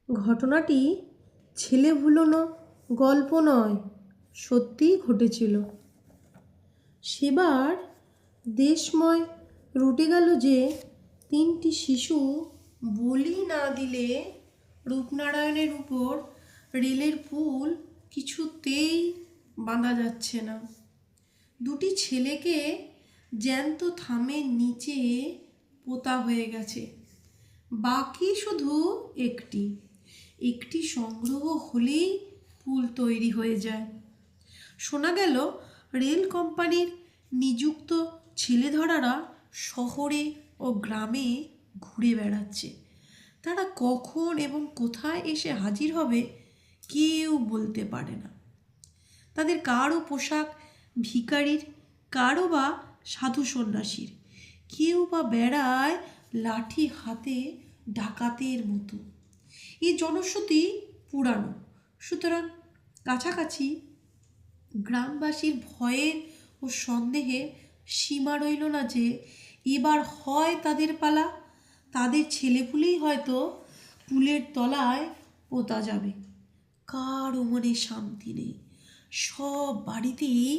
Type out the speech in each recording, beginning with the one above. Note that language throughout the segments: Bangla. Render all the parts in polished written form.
ঘটনাটি ছেলে ভুলোনো গল্প নয়, সত্যিই ঘটেছিল। সেবার দেশময় রটে গেল যে 3টি শিশু বলি না দিলে রূপনারায়ণের উপর রেলের পুল কিছুতেই বাঁধা যাচ্ছে না। 2টি ছেলেকে জ্যান্ত থামের নিচে পোতা হয়ে গেছে। বাকি শুধু একটি সংগ্রহ হলেই পুল তৈরি হয়ে যায়। শোনা গেল রেল কোম্পানির নিযুক্ত ছেলেধরারা শহরে ও গ্রামে ঘুরে বেড়াচ্ছে। তারা কখন এবং কোথায় এসে হাজির হবে কেউ বলতে পারে না। তাদের কারো পোশাক ভিখারির, কারো বা সাধু সন্ন্যাসীর, কেউ বা বেড়ায় লাঠি হাতে ডাকাতের মতো। এই জনশ্রুতি পুরানো, সুতরাং কাছাকাছি গ্রামবাসীর ভয়ের ও সন্দেহে সীমা রইল না যে এবার হয় তাদের পালা, তাদের ছেলেপুলেই হয়তো পুলের তলায় পোতা যাবে। কারও মনে শান্তি নেই, সব বাড়িতেই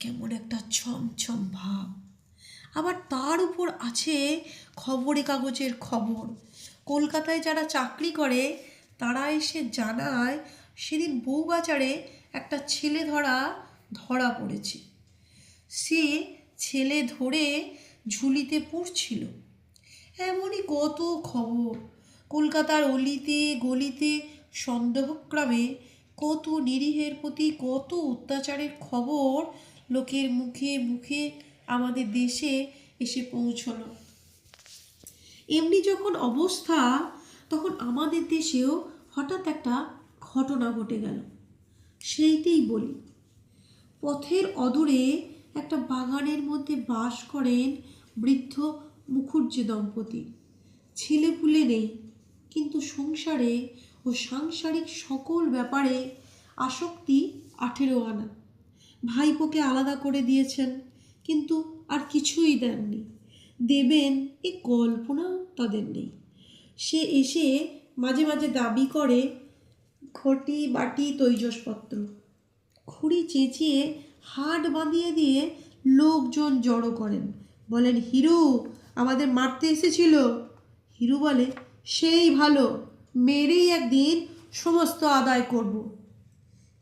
কেমন একটা ছমছম ভাব। আবার তার উপর আছে খবরে কাগজের খবর। কলকাতায় যারা চাকরি করে তারা এসে জানায় সেদিন বউবাজারে একটা ছেলে ধরা পড়েছে। সে ছেলে ধরে ঝুলিতে পুড়ছিল। এমনই কত খবর। কলকাতার অলিতে গলিতে সন্দেহক্রমে কত নিরীহের প্রতি কত অত্যাচারের খবর লোকের মুখে মুখে আমাদের দেশে এসে পৌঁছলো। এমনি যখন অবস্থা, তখন আমাদের দেশেও হঠাৎ একটা ঘটনা ঘটে গেল। সেইটাই বলি। পথের অদূরে একটা বাগানের মধ্যে বাস করেন বৃদ্ধ মুখুজ্জে দম্পতি। ছেলেপুলে নেই, কিন্তু সংসারে ও সাংসারিক সকল ব্যাপারে আসক্তি 18 আনা। ভাইপোকে আলাদা করে দিয়েছেন, কিন্তু আর কিছুই দেননি। দেবেন এ কল্পনাও তাদের নেই। সে এসে মাঝে মাঝে দাবি করে ঘটি বাটি তৈজসপত্র। খুঁড়ি চেঁচিয়ে হাট বাঁধিয়ে দিয়ে লোকজন জড়ো করেন। বলেন, হিরু আমাদের মারতে এসেছিল। হিরু বলে, সেই ভালো, মেরেই একদিন সমস্ত আদায় করব।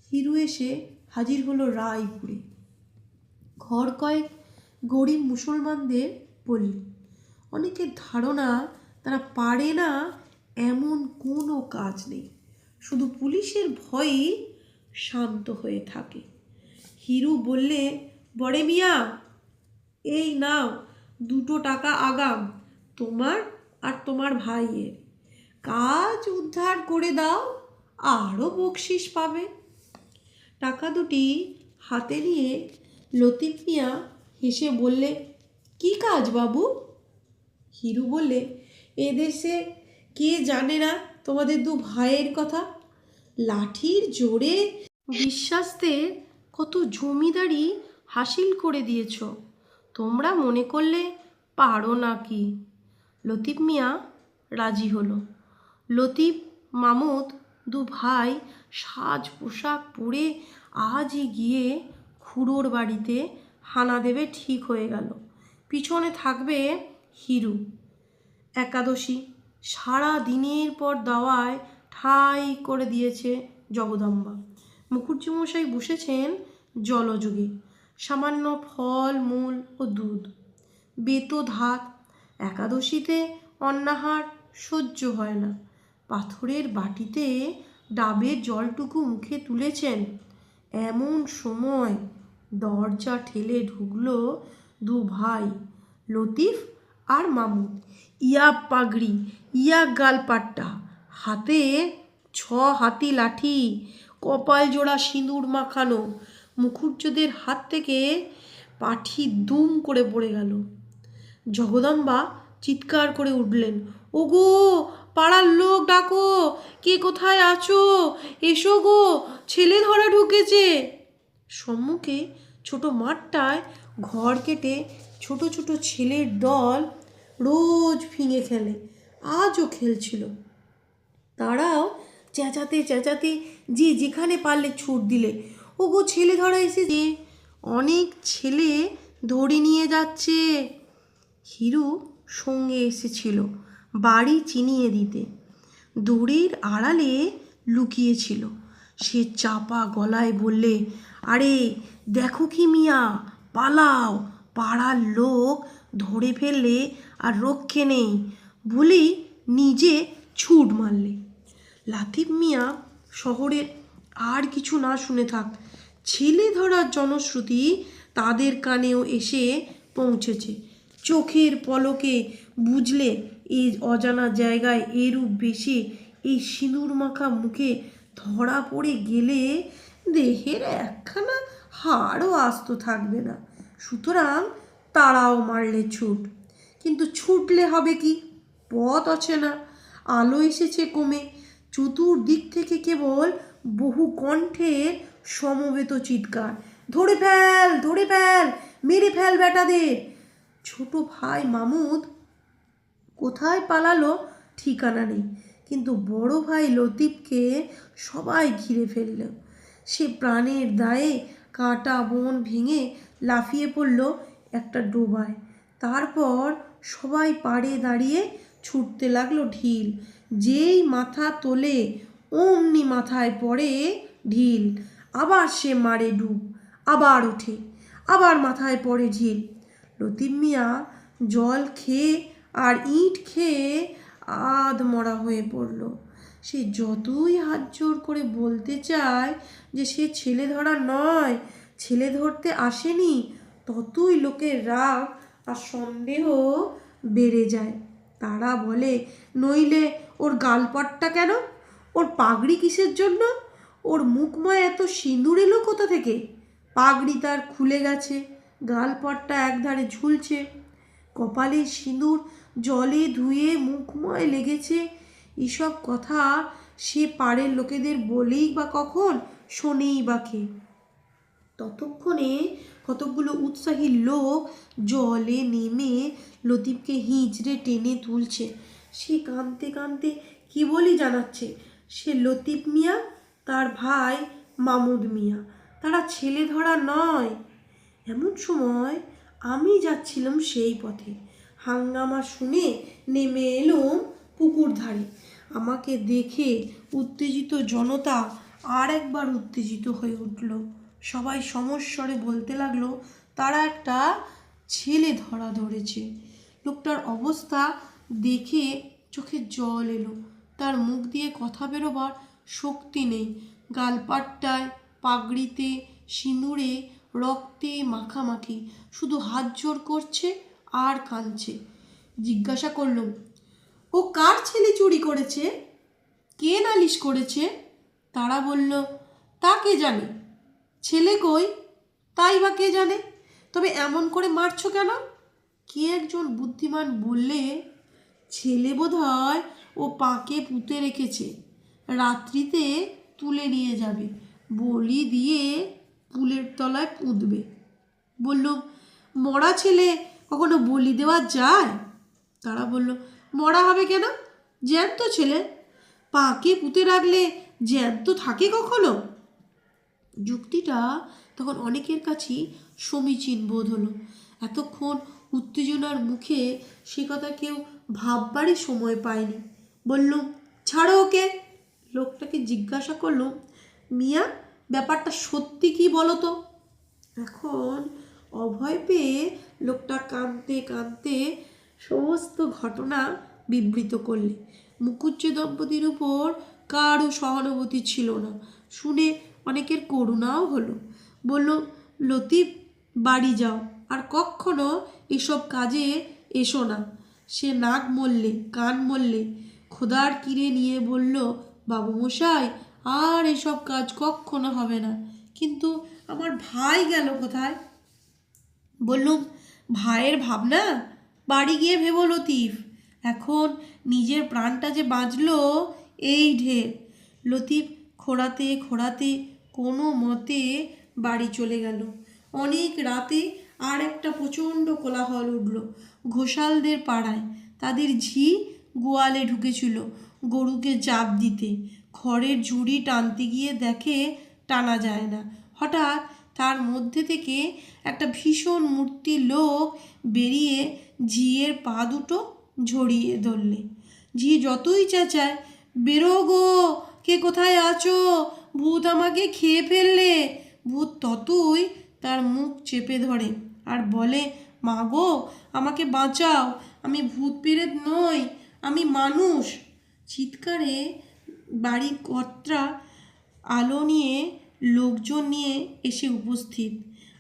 হিরু এসে হাজির হলো রায়পুরে। ঘর কয়েক গরিব মুসলমানদের পল্লী। অনেকের ধারণা তারা পারে না এমন কোনো কাজ নেই, শুধু পুলিশের ভয়েই শান্ত হয়ে থাকে। হিরু বললে, বড়ে মিয়া, এই নাও 2 টাকা আগাম, তোমার আর তোমার ভাইয়ের। কাজ উদ্ধার করে দাও, আরও বকশিস পাবে। টাকা দুটি হাতে নিয়ে লতিফ মিয়া হেসে বললে, কি কাজ বাবু? হিরু বললে, এদেশে কে জানে না তোমাদের 2 ভাইয়ের কথা? লাঠির জোরে বিশ্বাসদের কত জমিদারি হাসিল করে দিয়েছ, তোমরা মনে করলে পারো নাকি? লতিফ মিয়া রাজি হলো। লতিফ মামুদ 2 ভাই সাজ পোশাক পরে আজই গিয়ে খুড়োর বাড়িতে হানা দেবে ঠিক হয়ে গেল। পিছনে থাকবে হিরু। একাদশী সারা দিনের পর দাওয়ায় ঠাই করে দিয়েছে জগদম্বা। মুখুজ্জে মশাই বসেছেন জলযোগে, সামান্য ফল মূল ও দুধ। বেতধাত একাদশীতে অন্নাহার সহ্য হয় না। পাথরের বাটিতে ডাবের জলটুকু মুখে তুলেছেন। এমন সময় দরজা ঠেলে ঢুকলো 2 ভাই, লতিফ আর মামুদ। ইয়া পাগড়ি, ইয়া গালপাট্টা, হাতে 6 হাতি লাঠি, কপাল জোড়া সিঁদুর মাখানো। মুখুজ্জেদের হাত থেকে পাঠি দুম করে পড়ে গেল। জগদম্বা চিৎকার করে উঠলেন, ওগো পাড়ার লোক ডাকো, কে কোথায় আছো, এসো গো, ছেলে ধরা ঢুকেছে। সম্মুখে ছোট মাঠটায় ঘর কেটে ছোট ছোট ছেলের দল রোজ ফিঙে খেলে, আজও খেলছিল। তারাও চেঁচাতে চেঁচাতে যে যেখানে পারলে ছুট দিলে। ওগো ছেলে ধরা এসেছে, অনেক ছেলে ধরে নিয়ে যাচ্ছে। হিরু সঙ্গে এসেছিল বাড়ি চিনিয়ে দিতে। দড়ির আড়ালে লুকিয়েছিল। সে চাপা গলায় বললে, আরে দেখো কি মিয়া, পালাও, পাড়ার লোক ধরে ফেললে আর রক্ষে নেই। বলেই নিজে ছুট মারলে। লাতিফ মিয়া শহরের আর কিছু না শুনে থাক, ছেলে ধরার জনশ্রুতি তাদের কানেও এসে পৌঁছেছে। চোখের পলকে বুঝলে এই অজানা জায়গায় এরূপ বেশি এই সিঁদুর মাখা মুখে ধরা পড়ে গেলে দেহের একখানা হাড়ও আস্ত থাকবে না। সুতরাং তারাও মারলে ছুট। কিন্তু ছুটলে হবে কি, পথ আছে না, আলো এসেছে কমে। চতুর্দিক থেকে কেবল বহু কণ্ঠের সমবেত চিৎকার, ধরে ফেল, ধরে ফেল, মেরে ফেল বেটাদের। ছোট ভাই মামুদ কোথায় পালালো ঠিকানা নেই, কিন্তু বড় ভাই লতিফকে সবাই ঘিরে ফেলল। সে প্রাণের দায়ে কাঁটা বন ভেঙে লাফিয়ে পড়ল একটা ডোবায়। তারপর সবাই পাড়ে দাঁড়িয়ে ছুটতে লাগলো ঢিল। যেই মাথা তোলে অমনি মাথায় পড়ে ঢিল। আবার সে মারে ডুব, আবার ওঠে, আবার মাথায় পড়ে ঢিল। লতিফ মিয়া জল খেয়ে আর ইট খেয়ে আধমরা হয়ে পড়ল। সে যতই হাত জোর করে বলতে চায় যে সে ছেলে ধরা নয়, ছেলে ধরতে আসেনি, ততই লোকের রাগ আর সন্দেহ বেড়ে যায়। তারা বলে, নইলে ওর গালপাটটা কেন, ওর পাগড়ি কিসের জন্য, ওর মুখময় এত সিঁদুর এলো কোথা থেকে, পাগড়ি তার খুলে গেছে, গালপাটটা একধারে ঝুলছে, কপালে সিঁদুর জলে ধুয়ে মুখময় লেগেছে। এসব কথা সে পাড়ের লোকেদের বলেই বা কখন, শোনেই বা কে? ততক্ষণে কতকগুলো উৎসাহী লোক জলে নেমে লতিফকে হিঁচড়ে টেনে তুলছে। সে কাঁদতে কাঁদতে কি বলি জানাচ্ছে সে লতিফ মিয়া, তার ভাই মামুদ মিয়া, তারা ছেলে ধরা নয়। এমন সময় আমি যাচ্ছিলাম সেই পথে। হাঙ্গামা শুনে নেমে এলুম পুকুর ধারে। আমাকে দেখে উত্তেজিত জনতা আর একবার উত্তেজিত হয়ে উঠল। সবাই সমস্বরে বলতে লাগলো তারা একটা ছেলে ধরা ধরেছে। লোকটার অবস্থা দেখে চোখে জল এলো। তার মুখ দিয়ে কথা বেরোবার শক্তি নেই। গালপাট্টায়, পাগড়িতে, সিঁদুরে, রক্তে মাখামাখি, শুধু হাত জোর করছে আর কাঁদছে। জিজ্ঞাসা করলুম, ও কার ছেলে চুরি করেছে, কে নালিশ করেছে? তারা বলল, তা কে জানে, ছেলে কই, তাই বা কে জানে, তবে এমন করে মারছো কেন? কে একজন বুদ্ধিমান বললে, ছেলে বোধহয় ও পাকে পুঁতে রেখেছে, রাত্রিতে তুলে নিয়ে যাবে, বলি দিয়ে পুলের তলায় পুঁতবে। বললুম, মরা ছেলে কখনো বলি দেওয়া যায়? তারা বলল, মরা হবে কেন, জ্যান্ত ছেলে, পাকে পুঁতে রাখলে জ্যান্ত থাকে কখনো? যুক্তিটা তখন অনেকের কাছেই সমীচীন বোধ হলো। এতক্ষণ উত্তেজনার মুখে সে কথা কেউ ভাববারই সময় পায়নি। বললুম, ছাড়ো ওকে। লোকটাকে জিজ্ঞাসা করলুম, মিয়া ব্যাপারটা সত্যি কি বলো তো? এখন অভয় পেয়ে লোকটা কাঁদতে কাঁদতে সমস্ত ঘটনা বিবৃত করলে। মুখুজ্জে দম্পতির উপর কারও সহানুভূতি ছিল না। শুনে অনেকের করুণাও হলো। বলল, লতিফ বাড়ি যাও, আর কখনো এসব কাজে এসো না। সে নাক মললে, কান মললে, খোদার কিরে নিয়ে বলল, বাবুমশাই আর এসব কাজ কখনো হবে না। কিন্তু আমার ভাই গেল কোথায়? বললুম, ভাইয়ের ভাবনা বাড়ি গিয়ে ভেবো লতিফ, এখন নিজের প্রাণটা যে বাঁচলো এই ঢের। লতিফ খোঁড়াতে খোঁড়াতে কোনো মতে বাড়ি চলে গেল। অনেক রাতে আর একটা প্রচণ্ড কোলাহল উঠল ঘোষালদের পাড়ায়। তাদের ঝি গোয়ালে ঢুকেছিল। গরুকে চাপ দিতে। খড়ের ঝুড়ি টানতে গিয়ে দেখে টানা যায় না। হঠাৎ তার মধ্যে থেকে একটা ভীষণ মূর্তি লোক বেরিয়ে ঝিয়ের পা দুটো ঝরিয়ে ধরলে। ঝি যতই চেঁচায়, বেরো গো, কে কোথায় আছো, ভূত আমাকে খেয়ে ফেললে, ভূত ততই তার মুখ চেপে ধরে আর বলে, মা গো, আমাকে বাঁচাও, আমি ভূত পেরেত নই, আমি মানুষ। চিৎকারে বাড়ির কর্তা আলো নিয়ে লোকজন নিয়ে এসে উপস্থিত।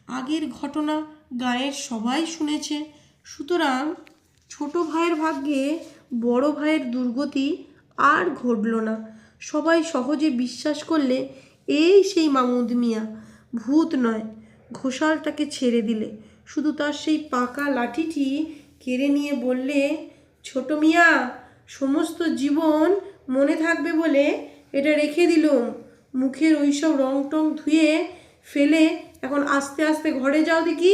আগের ঘটনা গায়ের সবাই শুনেছে, সুতরাং ছোট ভাইয়ের ভাগ্যে বড় ভাইয়ের দুর্গতি আর ঘটল না। সবাই সহজে বিশ্বাস করলে এই সেই মামুদ মিয়া, ভূত নয়। ঘোষালটাকে ছেড়ে দিলে, শুধু তার সেই পাকা লাঠিটি কেড়ে নিয়ে বললে, ছোট মিয়া, সমস্ত জীবন মনে থাকবে বলে এটা রেখে দিলুম। মুখের ওইসব রং টং ধুয়ে ফেলে এখন আস্তে আস্তে ঘরে যাও দেখি।